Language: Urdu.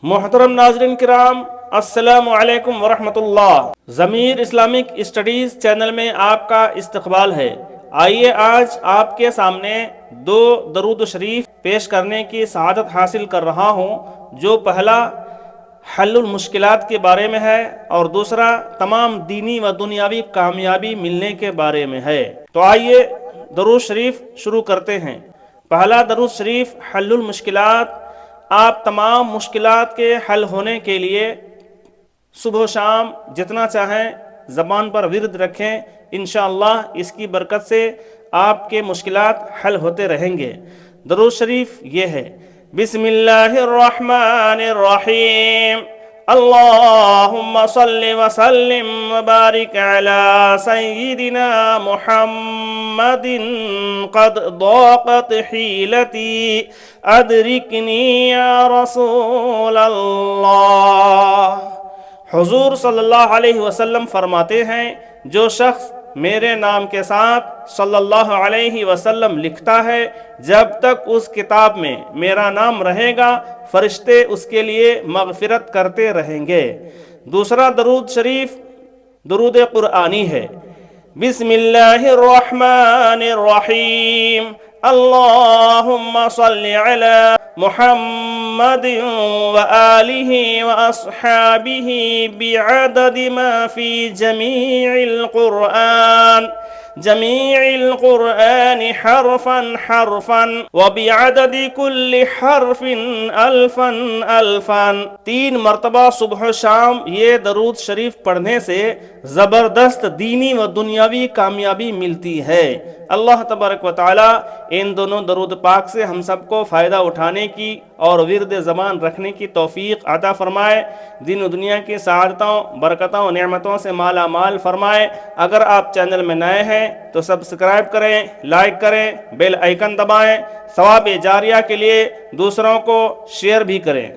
محترم ناظرین کرام، السلام علیکم ورحمۃ اللہ۔ ضمیر اسلامک اسٹڈیز چینل میں آپ کا استقبال ہے۔ آئیے آج آپ کے سامنے دو درود شریف پیش کرنے کی سعادت حاصل کر رہا ہوں، جو پہلا حل المشکلات کے بارے میں ہے اور دوسرا تمام دینی و دنیاوی کامیابی ملنے کے بارے میں ہے۔ تو آئیے درود شریف شروع کرتے ہیں۔ پہلا درود شریف حل المشکلات۔ آپ تمام مشکلات کے حل ہونے کے لیے صبح و شام جتنا چاہیں زبان پر ورد رکھیں، انشاءاللہ اس کی برکت سے آپ کے مشکلات حل ہوتے رہیں گے۔ درود شریف یہ ہے: بسم اللہ الرحمن الرحیم، اللہم صلی وسلم وبارک علی سیدنا محمد، قد ضاقت حیلتی ادرکنی یا رسول اللہ۔ حضور صلی اللہ علیہ وسلم فرماتے ہیں، جو شخص میرے نام کے ساتھ صلی اللہ علیہ وسلم لکھتا ہے، جب تک اس کتاب میں میرا نام رہے گا فرشتے اس کے لیے مغفرت کرتے رہیں گے۔ دوسرا درود شریف درود قرآنی ہے: بسم اللہ الرحمن الرحیم، اللہم صلی علی محمد وآلہ واصحابہ بعدد ما فی جمیع القرآن حرفا حرفا وبعدد کل حرف الفا الفا۔ 3 مرتبہ صبح و شام یہ درود شریف پڑھنے سے زبردست دینی و دنیاوی کامیابی ملتی ہے۔ اللہ تبارک و تعالی ان دونوں درود پاک سے ہم سب کو فائدہ اٹھانے کی اور ورد زبان رکھنے کی توفیق عطا فرمائے، دین و دنیا کی سعادتوں، برکتوں و نعمتوں سے مالا مال فرمائے۔ اگر آپ چینل میں نئے ہیں تو سبسکرائب کریں، لائک کریں، بیل آئیکن دبائیں، ثواب جاریہ کے لیے دوسروں کو شیئر بھی کریں۔